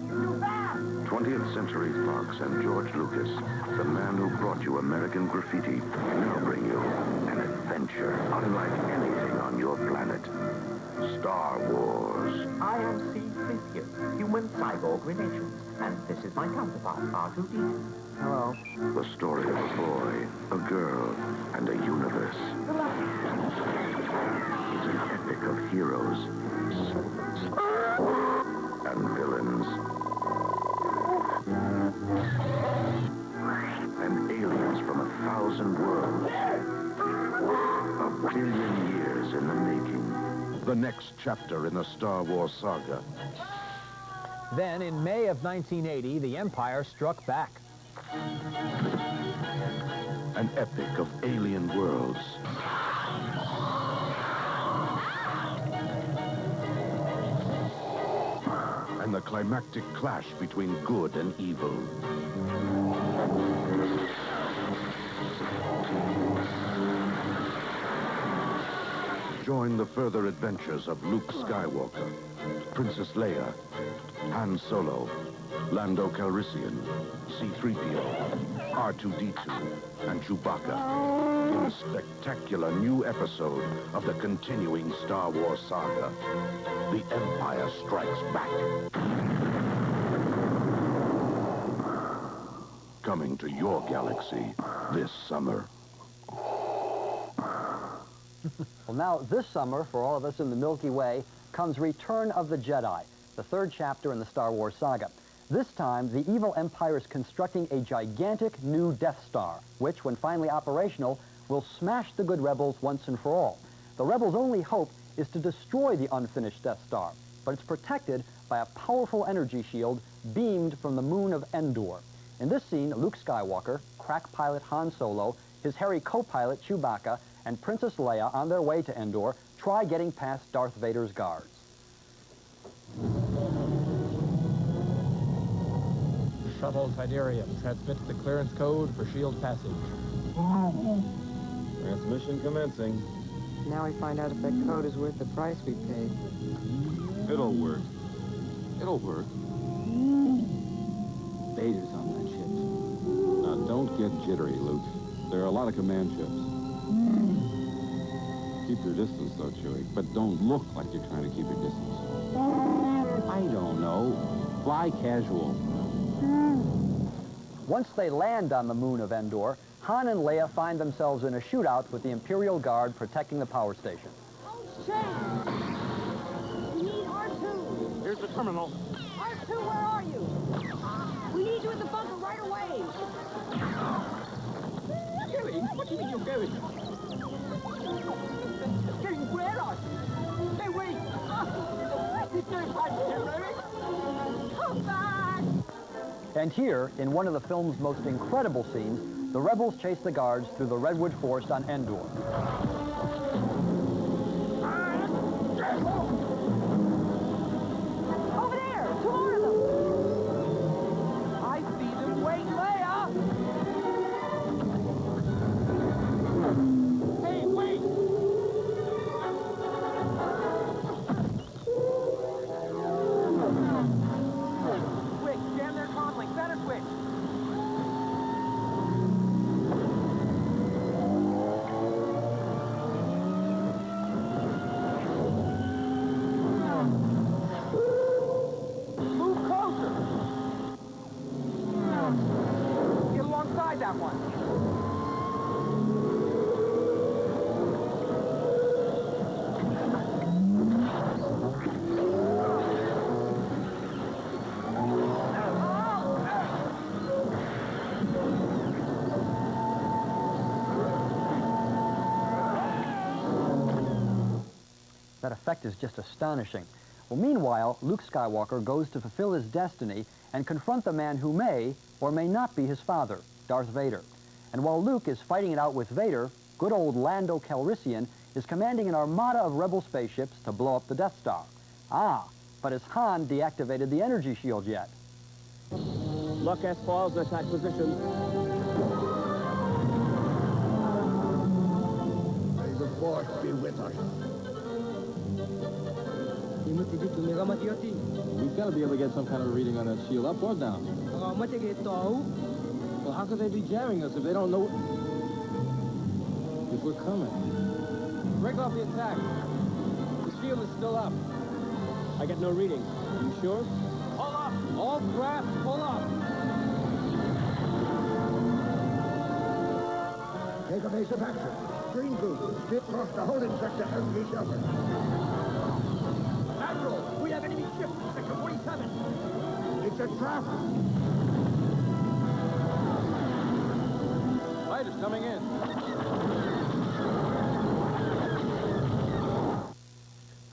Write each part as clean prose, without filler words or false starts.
Too fast! 20th Century Fox and George Lucas, the man who brought you American Graffiti, now bring you an adventure unlike anything on your planet. Star Wars. I am C-3PO, human cyborg relations, and this is my counterpart, R2-D2. Hello. The story of a boy, a girl, and a universe. It's an epic of heroes and villains and aliens from 1,000 worlds. A billion years in the making. The next chapter in the Star Wars saga. Then, in May of 1980, the Empire struck back. An epic of alien worlds. And the climactic clash between good and evil. Join the further adventures of Luke Skywalker, Princess Leia, Han Solo, Lando Calrissian, C-3PO, R2-D2, and Chewbacca in a spectacular new episode of the continuing Star Wars saga, The Empire Strikes Back. Coming to your galaxy this summer. Well, now, this summer, for all of us in the Milky Way, comes Return of the Jedi, the third chapter in the Star Wars saga. This time, the evil Empire is constructing a gigantic new Death Star, which, when finally operational, will smash the good rebels once and for all. The rebels' only hope is to destroy the unfinished Death Star, but it's protected by a powerful energy shield beamed from the moon of Endor. In this scene, Luke Skywalker, crack pilot Han Solo, his hairy co-pilot Chewbacca, and Princess Leia on their way to Endor try getting past Darth Vader's guards. Shuttle Tidarium transmits the clearance code for shield passage. Transmission commencing. Now we find out if that code is worth the price we paid. It'll work. It'll work. Vader's on that ship. Now, don't get jittery, Luke. There are a lot of command ships. Keep your distance, though, Chewie, but don't look like you're trying to keep your distance. I don't know. Fly casual. Once they land on the moon of Endor, Han and Leia find themselves in a shootout with the Imperial Guard protecting the power station. Oh, shit! We need R2. Here's the terminal. R2, where are you? We need you in the bunker right away. Going? What do you mean you're going? Getting where are you? Hey, wait! It's no time to get ready. Come back! And here, in one of the film's most incredible scenes, the rebels chase the guards through the Redwood Forest on Endor. Over there! Two more of them! I see them! Wait, Leia! Hey, wait! Quick, jam their comlink. Better switch. Move closer. Get alongside that one. That effect is just astonishing. Well, meanwhile, Luke Skywalker goes to fulfill his destiny and confront the man who may or may not be his father, Darth Vader. And while Luke is fighting it out with Vader, good old Lando Calrissian is commanding an armada of rebel spaceships to blow up the Death Star. Ah, but has Han deactivated the energy shield yet? Look, S-Files, attack position. May the Force be with us. We've got to be able to get some kind of reading on that shield, up or down. Well, how could they be jamming us if they don't know if we're coming? Break off the attack. The shield is still up. I get no reading. You sure? Pull up! All craft, pull up! Take a base of action. Green group, strip across the holding sector as we shelter. Admiral, we have enemy ship, Sector 47. It's a trap. Fighters coming in.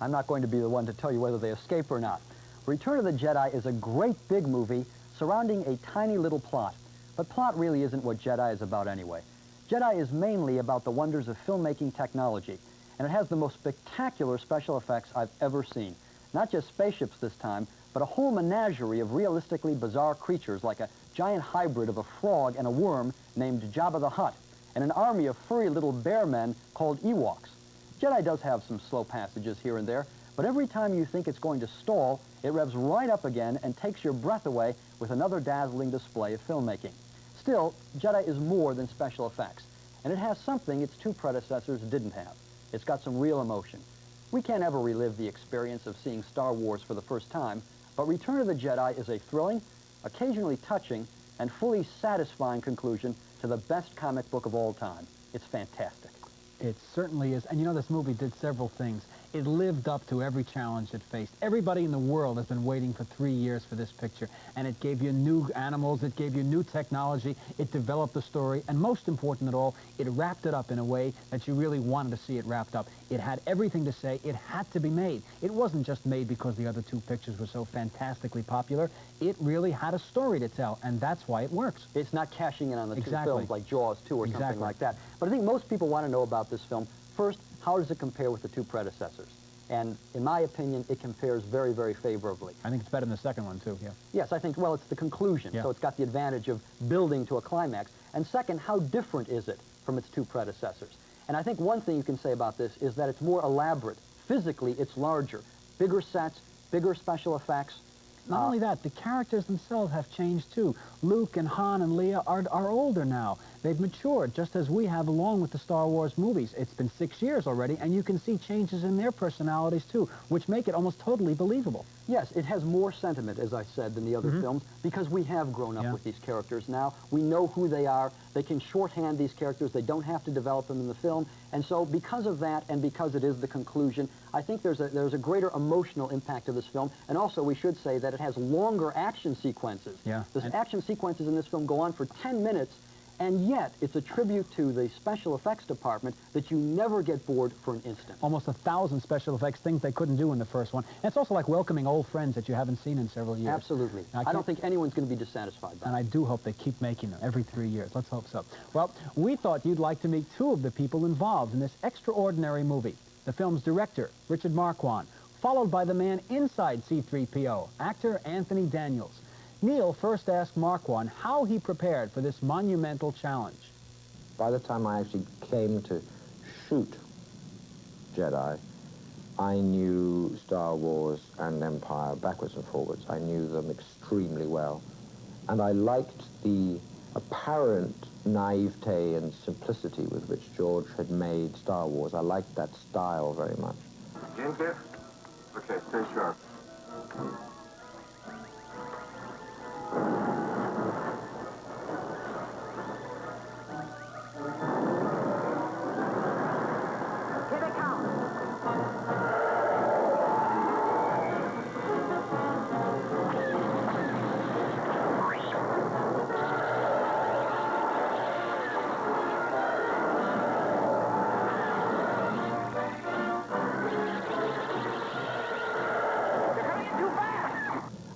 I'm not going to be the one to tell you whether they escape or not. Return of the Jedi is a great big movie surrounding a tiny little plot. But plot really isn't what Jedi is about anyway. Jedi is mainly about the wonders of filmmaking technology, and it has the most spectacular special effects I've ever seen. Not just spaceships this time, but a whole menagerie of realistically bizarre creatures like a giant hybrid of a frog and a worm named Jabba the Hutt, and an army of furry little bear men called Ewoks. Jedi does have some slow passages here and there, but every time you think it's going to stall, it revs right up again and takes your breath away with another dazzling display of filmmaking. Still, Jedi is more than special effects, and it has something its two predecessors didn't have. It's got some real emotion. We can't ever relive the experience of seeing Star Wars for the first time, but Return of the Jedi is a thrilling, occasionally touching, and fully satisfying conclusion to the best comic book of all time. It's fantastic. It certainly is. And you know, this movie did several things. It lived up to every challenge it faced. Everybody in the world has been waiting for 3 years for this picture. And it gave you new animals, it gave you new technology, it developed the story, and most important of all, it wrapped it up in a way that you really wanted to see it wrapped up. It had everything to say. It had to be made. It wasn't just made because the other two pictures were so fantastically popular. It really had a story to tell, and that's why it works. It's not cashing in on the two Exactly. films like Jaws 2 or something Exactly. like that. But I think most people want to know about this film. First, how does it compare with the two predecessors? And in my opinion, it compares very, very favorably. I think it's better than the second one, too, yeah. Yes, I think, well, it's the conclusion, Yeah. so it's got the advantage of building to a climax. And second, how different is it from its two predecessors? And I think one thing you can say about this is that it's more elaborate. Physically, it's larger. Bigger sets, bigger special effects. Not only that, the characters themselves have changed, too. Luke and Han and Leia are older now. They've matured, just as we have along with the Star Wars movies. It's been 6 years already, and you can see changes in their personalities, too, which make it almost totally believable. Yes, it has more sentiment, as I said, than the other films, because we have grown up with these characters now. We know who they are. They can shorthand these characters. They don't have to develop them in the film. And so because of that, and because it is the conclusion, I think there's a greater emotional impact to this film. And also, we should say that it has longer action sequences. Yeah. The action sequences in this film go on for 10 minutes, and yet it's a tribute to the special effects department that you never get bored for an instant. Almost 1,000 special effects, things they couldn't do in the first one. And it's also like welcoming old friends that you haven't seen in several years. Absolutely. I don't think anyone's going to be dissatisfied by And it. I do hope they keep making them every 3 years. Let's hope so. Well, we thought you'd like to meet two of the people involved in this extraordinary movie. The film's director, Richard Marquand, followed by the man inside C-3PO, actor Anthony Daniels. Neil first asked Marquand how he prepared for this monumental challenge. By the time I actually came to shoot Jedi, I knew Star Wars and Empire backwards and forwards. I knew them extremely well. And I liked the apparent naivete and simplicity with which George had made Star Wars. I liked that style very much. In here? Okay, stay sharp. Here they come.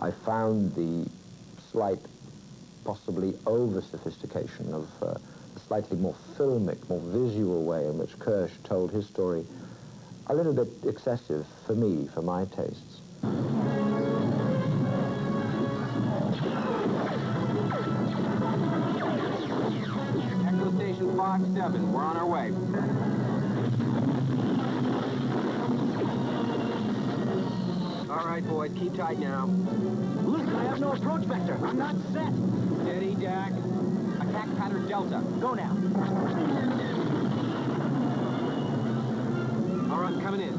I found the slight, possibly over-sophistication of the slightly more filmic, more visual way in which Kirsch told his story a little bit excessive for me, for my tastes. Echo Station Fox 7. We're on our way. All right, boys, keep tight now. Listen, I have no approach vector. I'm not set. Steady, Jack. Attack pattern Delta. Go now. All right, coming in.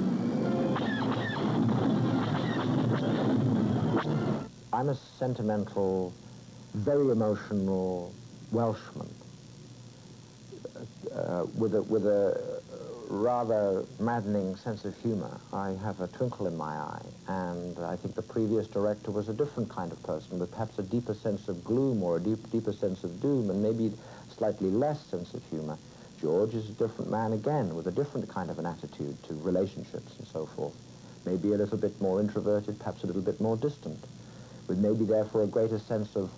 I'm a sentimental, very emotional Welshman with a rather maddening sense of humor. I have a twinkle in my eye, and I think the previous director was a different kind of person with perhaps a deeper sense of gloom or a deeper sense of doom, and maybe slightly less sense of humor. George is a different man again, with a different kind of an attitude to relationships and so forth. Maybe a little bit more introverted, perhaps a little bit more distant, with maybe therefore a greater sense of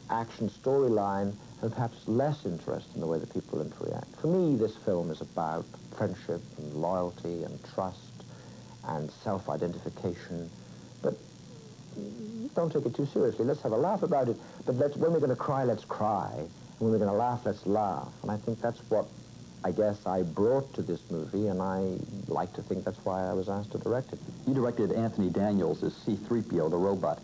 action storyline and perhaps less interest in the way that people interact. For me, this film is about friendship and loyalty and trust and self-identification. But don't take it too seriously. Let's have a laugh about it. But when we're going to cry, let's cry. And when we're going to laugh, let's laugh. And I think that's what I guess I brought to this movie, and I like to think that's why I was asked to direct it. You directed Anthony Daniels as C-3PO, the robot.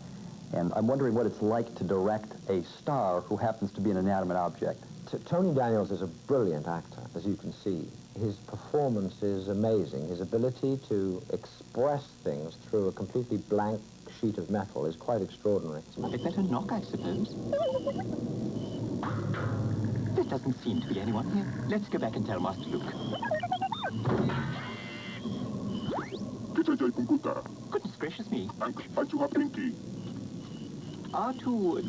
And I'm wondering what it's like to direct a star who happens to be an inanimate object. Tony Daniels is a brilliant actor, as you can see. His performance is amazing. His ability to express things through a completely blank sheet of metal is quite extraordinary. I'd better knock, I suppose. There doesn't seem to be anyone here. Let's go back and tell Master Luke. Goodness gracious me. R2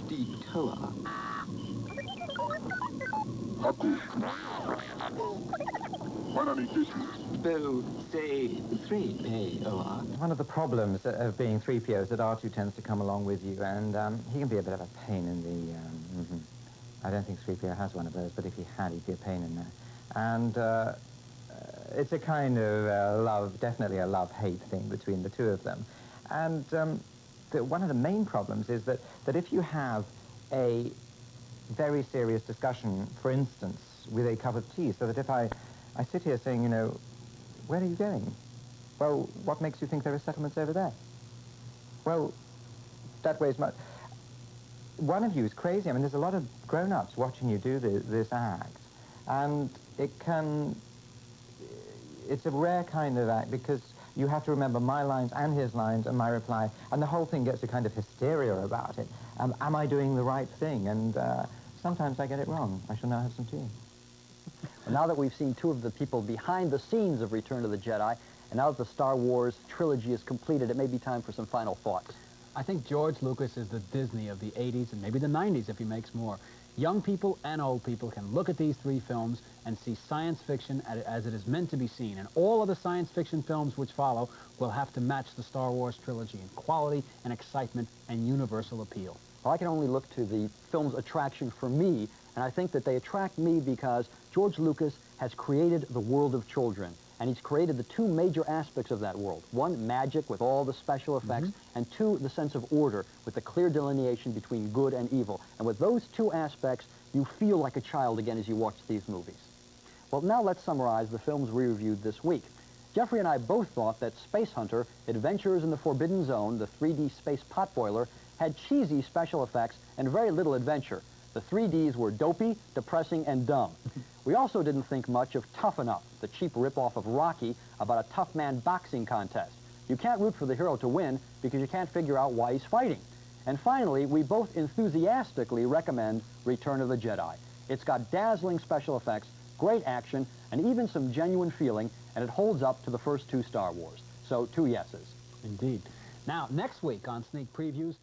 detour. Bo, say 3POR. One of the problems of being 3PO is that R2 tends to come along with you, and he can be a bit of a pain in the... I don't think 3PO has one of those, but if he had, he'd be a pain in there. And it's a kind of definitely a love-hate thing between the two of them. And one of the main problems is that if you have a very serious discussion, for instance, with a cup of tea, so that if I sit here saying, you know, where are you going? Well, what makes you think there are settlements over there? Well, that weighs much. One of you is crazy. I mean, there's a lot of grown-ups watching you do this act, and it's a rare kind of act because you have to remember my lines and his lines and my reply, and the whole thing gets a kind of hysteria about it. Am I doing the right thing? And sometimes I get it wrong. I shall now have some tea. Well, now that we've seen two of the people behind the scenes of Return of the Jedi, and now that the Star Wars trilogy is completed, it may be time for some final thoughts. I think George Lucas is the Disney of the 80s and maybe the 90s if he makes more. Young people and old people can look at these three films and see science fiction as it is meant to be seen. And all of the science fiction films which follow will have to match the Star Wars trilogy in quality and excitement and universal appeal. Well, I can only look to the film's attraction for me, and I think that they attract me because George Lucas has created the world of children. And he's created the two major aspects of that world. One, magic with all the special effects, and two, the sense of order with the clear delineation between good and evil. And with those two aspects, you feel like a child again as you watch these movies. Well, now let's summarize the films we reviewed this week. Jeffrey and I both thought that Space Hunter, Adventures in the Forbidden Zone, the 3D space potboiler, had cheesy special effects and very little adventure. The 3Ds were dopey, depressing, and dumb. We also didn't think much of Toughen Up, the cheap ripoff of Rocky about a tough man boxing contest. You can't root for the hero to win because you can't figure out why he's fighting. And finally, we both enthusiastically recommend Return of the Jedi. It's got dazzling special effects, great action, and even some genuine feeling, and it holds up to the first two Star Wars. So 2 yeses. Indeed. Now, next week on Sneak Previews,